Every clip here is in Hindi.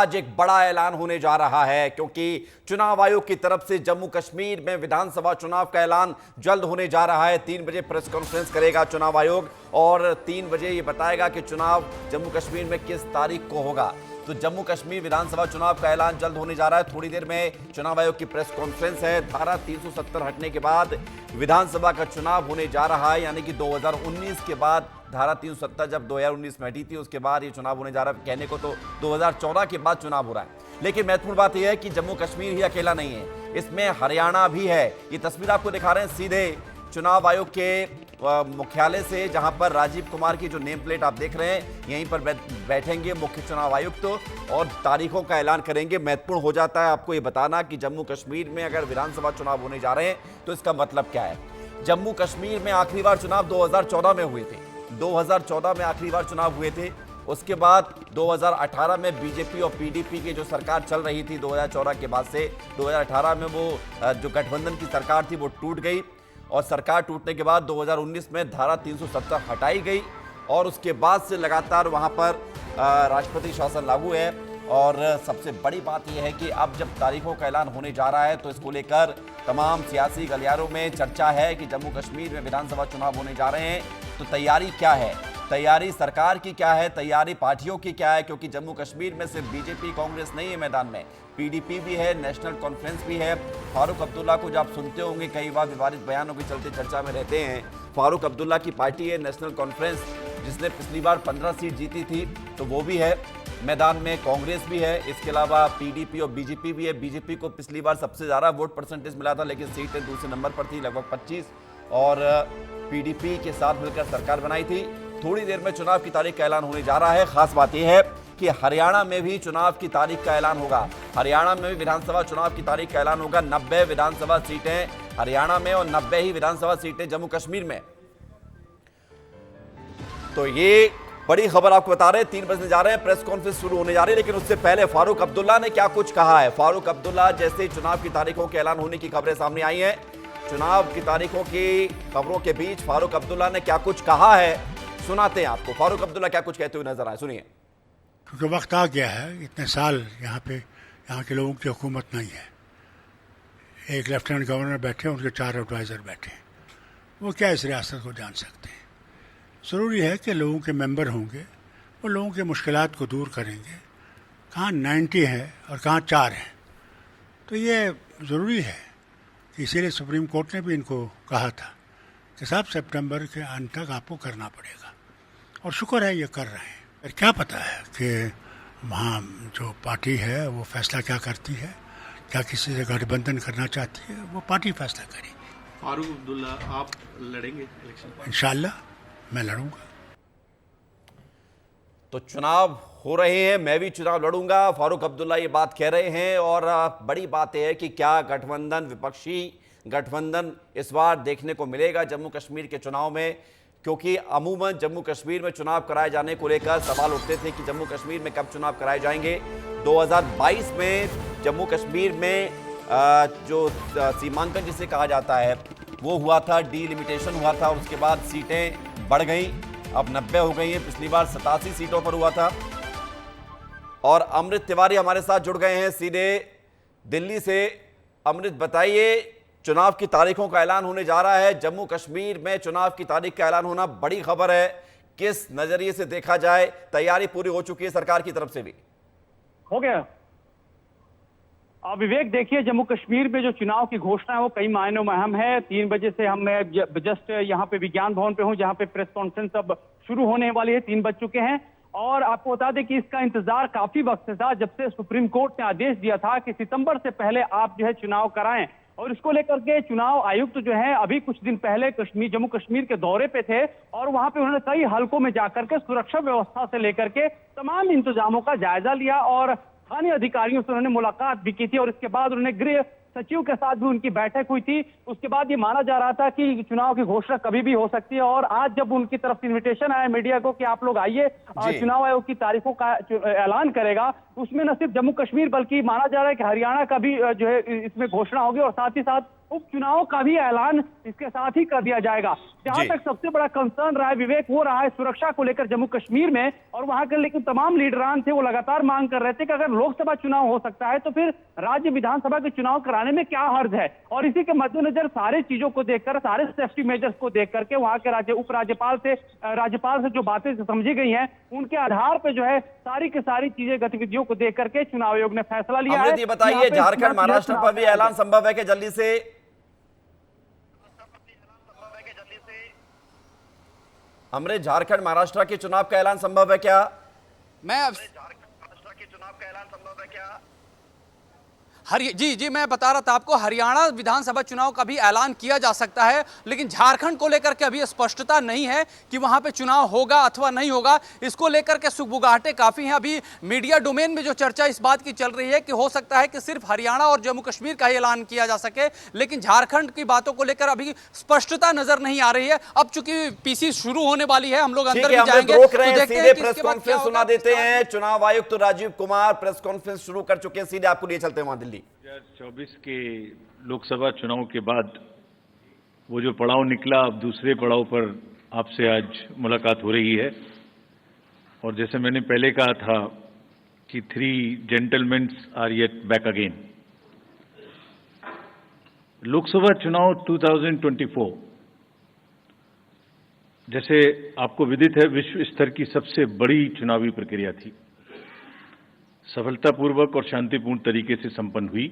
आज एक बड़ा ऐलान होने जा रहा है, क्योंकि चुनाव आयोग की तरफ से जम्मू कश्मीर में विधानसभा चुनाव का ऐलान जल्द होने जा रहा है। 3 बजे प्रेस कॉन्फ्रेंस करेगा चुनाव आयोग और 3 बजे ये बताएगा कि चुनाव जम्मू कश्मीर में किस तारीख को होगा। तो जम्मू कश्मीर विधानसभा चुनाव का ऐलान जल्द होने जा रहा है। थोड़ी देर में चुनाव आयोग की प्रेस कॉन्फ्रेंस है। धारा 370 हटने के बाद विधानसभा का चुनाव होने जा रहा है, यानी कि 2019 के बाद धारा 370 जब 2019 में हटी थी उसके बाद ये चुनाव होने जा रहा है। कहने को तो 2014 के बाद चुनाव हो रहा है, लेकिन महत्वपूर्ण बात यह है कि जम्मू कश्मीर ही अकेला नहीं है, इसमें हरियाणा भी है। ये तस्वीर आपको दिखा रहे हैं सीधे चुनाव आयोग के मुख्यालय से, जहां पर राजीव कुमार की जो नेम प्लेट आप देख रहे हैं, यहीं पर बैठेंगे मुख्य चुनाव आयुक्त और तारीखों का ऐलान करेंगे। महत्वपूर्ण हो जाता है आपको ये बताना कि जम्मू कश्मीर में अगर विधानसभा चुनाव होने जा रहे हैं तो इसका मतलब क्या है। जम्मू कश्मीर में आखिरी बार चुनाव 2014 में हुए थे। 2014 में आखिरी बार चुनाव हुए थे। उसके बाद 2018 में बीजेपी और पीडीपी की जो सरकार चल रही थी 2014 के बाद से, 2018 में वो जो गठबंधन की सरकार थी वो टूट गई और सरकार टूटने के बाद 2019 में धारा 370 हटाई गई और उसके बाद से लगातार वहां पर राष्ट्रपति शासन लागू है। और सबसे बड़ी बात यह है कि अब जब तारीखों का ऐलान होने जा रहा है तो इसको लेकर तमाम सियासी गलियारों में चर्चा है कि जम्मू कश्मीर में विधानसभा चुनाव होने जा रहे हैं, तो तैयारी क्या है, तैयारी सरकार की क्या है, तैयारी पार्टियों की क्या है। क्योंकि जम्मू कश्मीर में सिर्फ बीजेपी कांग्रेस नहीं है मैदान में, पीडीपी भी है, नेशनल कॉन्फ्रेंस भी है। फारूक अब्दुल्ला को जो आप सुनते होंगे कई बार विवादित बयानों के चलते चर्चा में रहते हैं, फारूक अब्दुल्ला की पार्टी है नेशनल कॉन्फ्रेंस, जिसने पिछली बार 15 सीट जीती थी, तो वो भी है मैदान में। कांग्रेस भी है, इसके अलावा पीडीपी और बीजेपी भी है। बीजेपी को पिछली बार सबसे ज़्यादा वोट परसेंटेज मिला था, लेकिन सीटें दूसरे नंबर पर थी, लगभग 25, और पीडीपी के साथ मिलकर सरकार बनाई थी। थोड़ी देर में चुनाव की तारीख का ऐलान होने जा रहा है। खास बात यह है कि हरियाणा में भी चुनाव की तारीख का ऐलान होगा। हरियाणा में भी विधानसभा चुनाव की तारीख का ऐलान होगा। 90 विधानसभा सीटें हरियाणा में और 90 ही विधानसभा सीटें जम्मू कश्मीर में। तो ये बड़ी खबर आपको बता रहे हैं। 3 बजने जा रहे हैं, प्रेस कॉन्फ्रेंस शुरू होने जा रही है, लेकिन उससे पहले फारूक अब्दुल्ला ने क्या कुछ कहा है। फारूक अब्दुल्ला जैसे ही चुनाव की तारीखों के ऐलान होने की खबरें सामने आई हैं, चुनाव की तारीखों की खबरों के बीच फारूक अब्दुल्ला ने क्या कुछ कहा है, सुनाते हैं आपको। फारूक अब्दुल्ला क्या कुछ कहते हुए नजर आए, सुनिए। क्योंकि वक्त आ गया है, इतने साल यहाँ के लोगों की हुकूमत नहीं है। एक लेफ्टिनेंट गवर्नर बैठे, उनके 4 एडवाइज़र बैठे, वो क्या इस रियासत को जान सकते हैं। ज़रूरी है कि लोगों के मेंबर होंगे, वो लोगों के मुश्किलात को दूर करेंगे। कहाँ 90 है और कहाँ 4 हैं, तो ये ज़रूरी है। इसीलिए सुप्रीम कोर्ट ने भी इनको कहा था कि साहब सितंबर के अंत तक आपको करना पड़ेगा, और शुक्र है ये कर रहे हैं। और क्या पता है कि वहाँ जो पार्टी है वो फैसला क्या करती है, क्या किसी से गठबंधन करना चाहती है, वो पार्टी फैसला करेगी। फारूक अब्दुल्ला, आप लड़ेंगे इलेक्शन? इंशाल्लाह मैं लड़ूंगा। तो चुनाव हो रहे हैं, मैं भी चुनाव लड़ूंगा, फारूक अब्दुल्ला ये बात कह रहे हैं। और बड़ी बात यह है कि क्या गठबंधन, विपक्षी गठबंधन इस बार देखने को मिलेगा जम्मू कश्मीर के चुनाव में, क्योंकि अमूमन जम्मू कश्मीर में चुनाव कराए जाने को लेकर सवाल उठते थे कि जम्मू कश्मीर में कब चुनाव कराए जाएंगे। 2022 में जम्मू कश्मीर में जो सीमांकन जिसे कहा जाता है वो हुआ था, डीलिमिटेशन हुआ था, और उसके बाद सीटें बढ़ गई, अब 90 हो गई हैं। पिछली बार 87 सीटों पर हुआ था। और अमृत तिवारी हमारे साथ जुड़ गए हैं सीधे दिल्ली से। अमृत, बताइए, चुनाव की तारीखों का ऐलान होने जा रहा है, जम्मू कश्मीर में चुनाव की तारीख का ऐलान होना बड़ी खबर है। किस नजरिए से देखा जाए, तैयारी पूरी हो चुकी है सरकार की तरफ से भी? हो गया विवेक, देखिए जम्मू कश्मीर में जो चुनाव की घोषणा है वो कई मायनों में अहम है। 3 बजे से मैं जस्ट यहाँ पे विज्ञान भवन पे हूँ, जहाँ पे प्रेस कॉन्फ्रेंस अब शुरू होने वाली है। 3 बज चुके हैं और आपको बता दें कि इसका इंतजार काफी वक्त से था, जब से सुप्रीम कोर्ट ने आदेश दिया था कि सितंबर से पहले आप जो है चुनाव कराएं। और इसको लेकर के चुनाव आयुक्त जो है अभी कुछ दिन पहले जम्मू कश्मीर के दौरे पे थे और वहां पे उन्होंने कई हलकों में जाकर के सुरक्षा व्यवस्था से लेकर के तमाम इंतजामों का जायजा लिया और स्थानीय अधिकारियों से उन्होंने मुलाकात भी की थी। और इसके बाद उन्होंने गृह सचिव के साथ भी उनकी बैठक हुई थी। उसके बाद ये माना जा रहा था कि चुनाव की घोषणा कभी भी हो सकती है। और आज जब उनकी तरफ से इन्विटेशन आया मीडिया को कि आप लोग आइए, चुनाव आयोग की तारीखों का ऐलान करेगा, उसमें न सिर्फ जम्मू कश्मीर बल्कि माना जा रहा है कि हरियाणा का भी जो है इसमें घोषणा होगी और साथ ही साथ उपचुनाव का भी ऐलान इसके साथ ही कर दिया जाएगा। जहां जी। तक सबसे बड़ा कंसर्न रहा है विवेक, वो रहा है सुरक्षा को लेकर जम्मू कश्मीर में, और वहां के लेकिन तमाम लीडरान थे वो लगातार मांग कर रहे थे कि अगर लोकसभा चुनाव हो सकता है तो फिर राज्य विधानसभा के चुनाव कराने में क्या हर्ज है। और इसी के मद्देनजर सारे चीजों को देखकर, सारे सेफ्टी मेजर्स को देख करके वहां के राज्यपाल से जो बातें समझी गई हैं, उनके आधार पर जो है सारी की सारी चीजें, गतिविधियों को देख करके चुनाव आयोग ने फैसला लिया है। अमृत, ये बताइए, झारखंड महाराष्ट्र पर भी ऐलान संभव है कि जल्दी से? अमृत, झारखंड महाराष्ट्र के चुनाव का ऐलान संभव है क्या? जी मैं बता रहा था आपको, हरियाणा विधानसभा चुनाव का भी ऐलान किया जा सकता है, लेकिन झारखंड को लेकर के अभी स्पष्टता नहीं है कि वहां पे चुनाव होगा अथवा नहीं होगा। इसको लेकर के सुगबुगाहटें काफी हैं। अभी मीडिया डोमेन में जो चर्चा इस बात की चल रही है कि हो सकता है कि सिर्फ हरियाणा और जम्मू कश्मीर का ही ऐलान किया जा सके, लेकिन झारखंड की बातों को लेकर अभी स्पष्टता नजर नहीं आ रही है। अब चूंकि पीसी शुरू होने वाली है, हम लोग अंदर भी जाएंगे, रोक रहे हैं, सीधे प्रेस इसके बाद कॉन्फ्रेंस सुना देते हैं। चुनाव आयुक्त राजीव कुमार प्रेस कॉन्फ्रेंस शुरू कर चुके हैं, सीधे आपको लिए चलते हैं वहां दिल्ली। 2024 के लोकसभा चुनाव के बाद वो जो पड़ाव निकला, अब दूसरे पड़ाव पर आपसे आज मुलाकात हो रही है। और जैसे मैंने पहले कहा था कि 3 gentleman are yet back again. Lok Sabha चुनाव 2024 जैसे आपको विदित है, विश्व स्तर की सबसे बड़ी चुनावी प्रक्रिया थी। सफलतापूर्वक और शांतिपूर्ण तरीके से संपन्न हुई।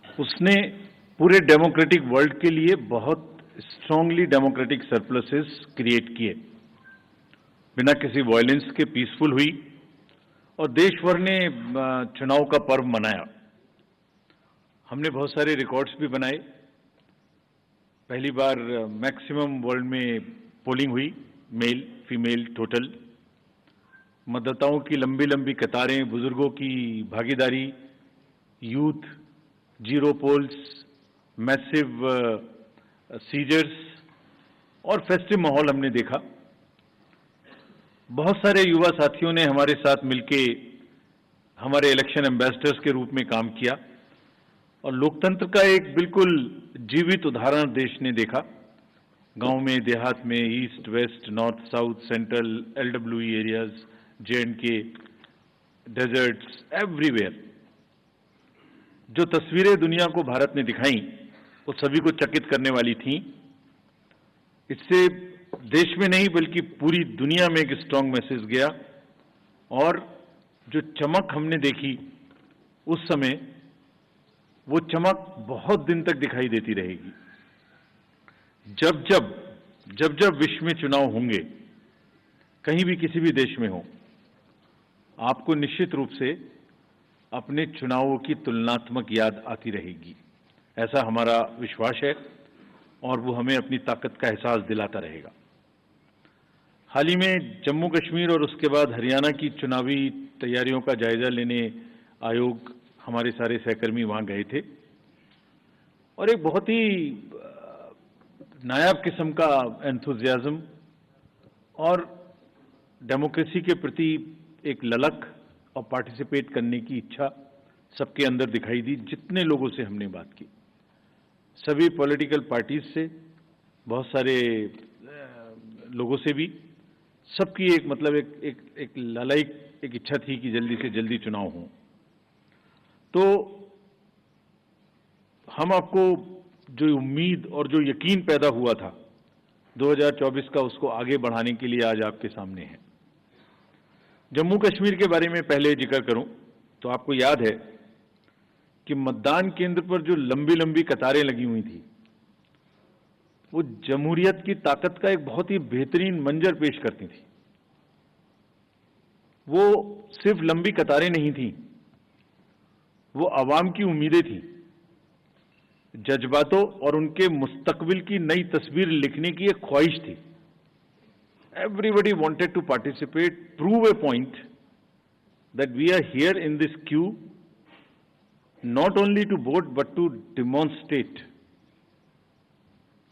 उसने पूरे डेमोक्रेटिक वर्ल्ड के लिए बहुत स्ट्रांगली डेमोक्रेटिक सरप्लसेस क्रिएट किए, बिना किसी वायलेंस के पीसफुल हुई, और देश भर ने चुनाव का पर्व मनाया। हमने बहुत सारे रिकॉर्ड्स भी बनाए। पहली बार मैक्सिमम वर्ल्ड में पोलिंग हुई, मेल फीमेल टोटल। मतदाताओं की लंबी लंबी कतारें, बुजुर्गों की भागीदारी, youth, zero polls, massive seizures और फेस्टिव माहौल हमने देखा। बहुत सारे युवा साथियों ने हमारे साथ मिलके हमारे इलेक्शन एम्बेसडर्स के रूप में काम किया, और लोकतंत्र का एक बिल्कुल जीवित उदाहरण देश ने देखा। गांव में, देहात में, east west, north south, central, LWE areas, J&K, deserts, everywhere. जो तस्वीरें दुनिया को भारत ने दिखाई, वो सभी को चकित करने वाली थीं। इससे देश में नहीं बल्कि पूरी दुनिया में एक स्ट्रांग मैसेज गया, और जो चमक हमने देखी उस समय, वो चमक बहुत दिन तक दिखाई देती रहेगी। जब जब विश्व में चुनाव होंगे, कहीं भी किसी भी देश में हो, आपको निश्चित रूप से अपने चुनावों की तुलनात्मक याद आती रहेगी। ऐसा हमारा विश्वास है, और वो हमें अपनी ताकत का एहसास दिलाता रहेगा। हाल ही में जम्मू कश्मीर और उसके बाद हरियाणा की चुनावी तैयारियों का जायजा लेने आयोग, हमारे सारे सहकर्मी वहां गए थे, और एक बहुत ही नायाब किस्म का एंथुजियाज्म और डेमोक्रेसी के प्रति एक ललक और पार्टिसिपेट करने की इच्छा सबके अंदर दिखाई दी। जितने लोगों से हमने बात की, सभी पॉलिटिकल पार्टीज से, बहुत सारे लोगों से भी, सबकी एक मतलब एक ललायक एक इच्छा थी कि जल्दी से जल्दी चुनाव हो। तो हम आपको जो उम्मीद और जो यकीन पैदा हुआ था 2024 का, उसको आगे बढ़ाने के लिए आज आपके सामने है। जम्मू कश्मीर के बारे में पहले जिक्र करूं तो आपको याद है कि मतदान केंद्र पर जो लंबी लंबी कतारें लगी हुई थी, वो जमहूरियत की ताकत का एक बहुत ही बेहतरीन मंजर पेश करती थी। वो सिर्फ लंबी कतारें नहीं थी, वो आवाम की उम्मीदें थी, जज्बातों और उनके मुस्तकबिल की नई तस्वीर लिखने की एक ख्वाहिश थी। Everybody wanted to participate, prove a point that we are here in this queue, not only to vote but to demonstrate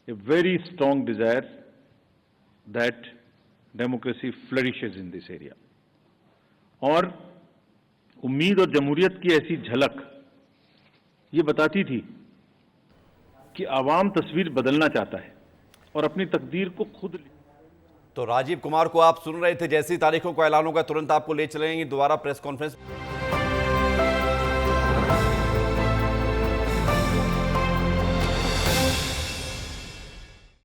a very strong desire that democracy flourishes in this area. और उम्मीद और जमहूरियत की ऐसी झलक ये बताती थी कि आवाम तस्वीर बदलना चाहता है और अपनी तकदीर को खुद। तो राजीव कुमार को आप सुन रहे थे, जैसी तारीखों को ऐलान होगा तुरंत आपको ले चलेंगे दोबारा प्रेस कॉन्फ्रेंस।